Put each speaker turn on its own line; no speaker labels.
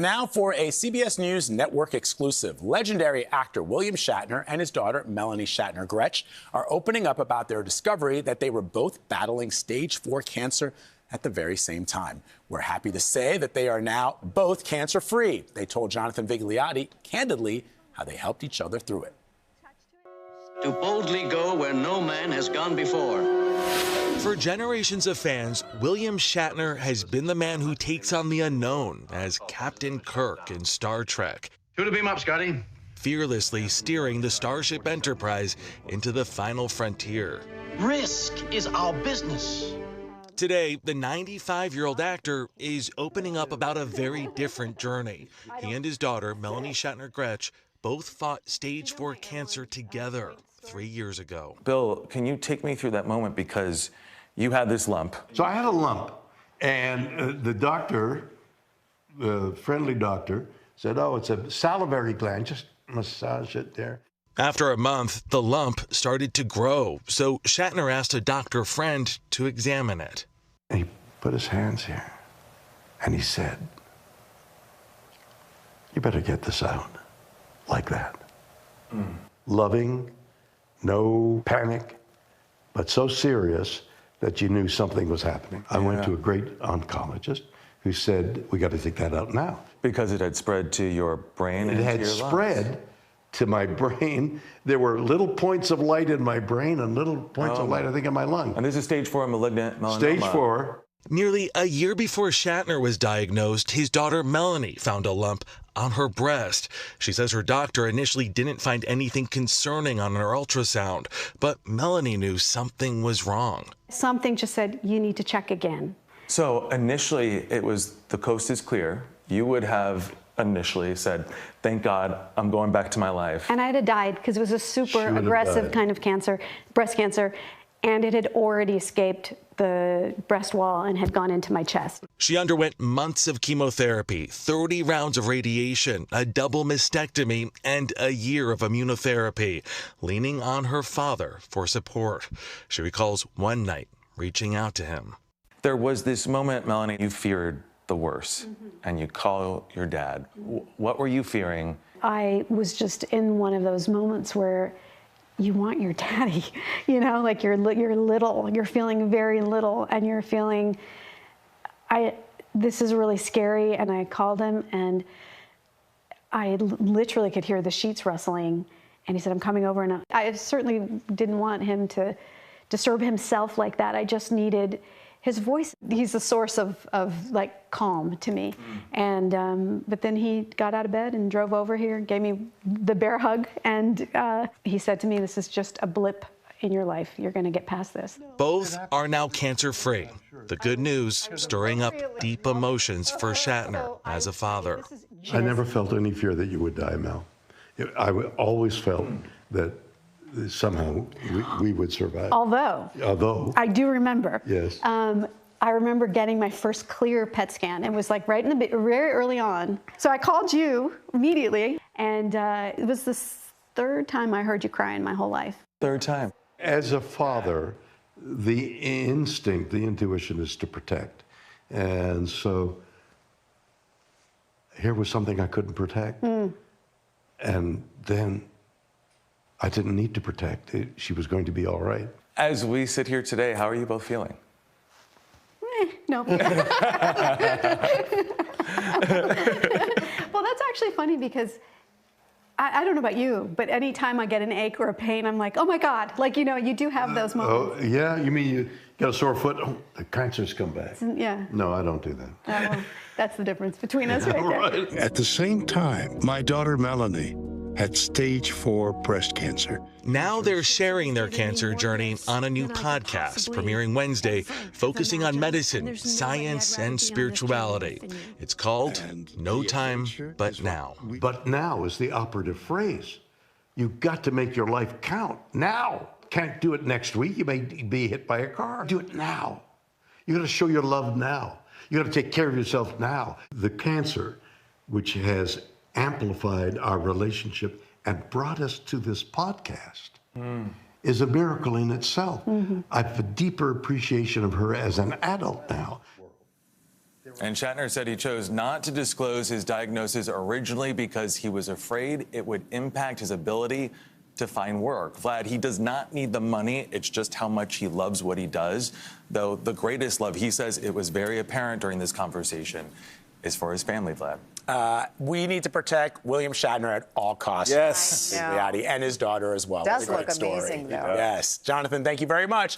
Now for a CBS News Network exclusive. Legendary actor William Shatner and his daughter Melanie Shatner Gretsch are opening up about their discovery that they were both battling stage 4 cancer at the very same time. We're happy to say that they are now both cancer-free. They told Jonathan Vigliotti candidly how they helped each other through it.
To boldly go where no man has gone before.
For generations of fans, William Shatner has been the man who takes on the unknown as Captain Kirk in Star Trek.
Shoot a beam up, Scotty.
Fearlessly steering the Starship Enterprise into the final frontier.
Risk is our business.
Today, the 95-year-old actor is opening up about a very different journey. He and his daughter, Melanie Shatner Gretsch, both fought stage 4 cancer together 3 years ago.
Bill, can you take me through that moment, because you had this lump?
So I had a lump, and the doctor, the friendly doctor, said, oh, it's a salivary gland, just massage it there.
After a month, the lump started to grow, so Shatner asked a doctor friend to examine it.
And he put his hands here, and he said, you better get this out, like that. Loving, no panic, but so serious that you knew something was happening. I went to a great oncologist who said, we got to take that out now.
Because it had spread to your brain?
It had spread to my brain. There were little points of light in my brain and little points of light, I think, in my lung.
And this is stage 4 malignant melanoma.
Stage 4.
Nearly a year before Shatner was diagnosed, his daughter Melanie found a lump on her breast. She says her doctor initially didn't find anything concerning on her ultrasound, but Melanie knew something was wrong.
Something just said, you need to check again.
So initially, it was the coast is clear. You would have initially said, thank God, I'm going back to my life.
And I'd have died because it was a super aggressive kind of cancer, breast cancer, and it had already escaped the breast wall and had gone into my chest.
She underwent months of chemotherapy, 30 rounds of radiation, a double mastectomy, and a year of immunotherapy, leaning on her father for support. She recalls one night reaching out to him.
There was this moment, Melanie, you feared the worst, and you call your dad. What were you fearing?
I was just in one of those moments where you want your daddy, you know, like you're little, you're feeling very little, and you're feeling, this is really scary. And I called him, and I literally could hear the sheets rustling. And he said, I'm coming over. And I certainly didn't want him to disturb himself like that. I just needed his voice. He's the source of like calm to me. And but then he got out of bed and drove over here, gave me the bear hug, and he said to me, this is just a blip in your life. You're going to get past this.
Both are now cancer-free. The good news, stirring up deep emotions for Shatner as a father.
I never felt any fear that you would die, Mel. I always felt that somehow we would survive.
Although I do remember.
Yes.
I remember getting my first clear PET scan. It was like right in the very early on. So I called you immediately, and it was the third time I heard you cry in my whole life.
Third time.
As a father, the instinct, the intuition is to protect. And so here was something I couldn't protect. And then I didn't need to protect. She was going to be all right.
As we sit here today, how are you both feeling?
No. Well, that's actually funny because I don't know about you, but anytime I get an ache or a pain, I'm like, oh my God. Like, you know, you do have those moments.
Oh, yeah? You mean you got a sore foot? Oh, the cancer's come back.
Yeah.
No, I don't do that.
Well, that's the difference between us right there.
At the same time, my daughter Melanie had stage 4 breast cancer.
Now they're sharing their cancer journey on a new podcast, premiering Wednesday, focusing on medicine, science, and spirituality. It's called No Time But Now.
But now is the operative phrase. You've got to make your life count now. Can't do it next week. You may be hit by a car. Do it now. You got to show your love now. You got to take care of yourself now. The cancer, which has amplified our relationship and brought us to this podcast, is a miracle in itself. I have a deeper appreciation of her as an adult now.
And Shatner said he chose not to disclose his diagnosis originally because he was afraid it would impact his ability to find work. Vlad, he does not need the money. It's just how much he loves what he does. Though the greatest love, he says it was very apparent during this conversation, is for his family, Vlad.
We need to protect William Shatner at all costs.
Yes.
In reality, and his daughter as well.
Does
What a great
look
story.
amazing, though.
Yes. Jonathan, thank you very much.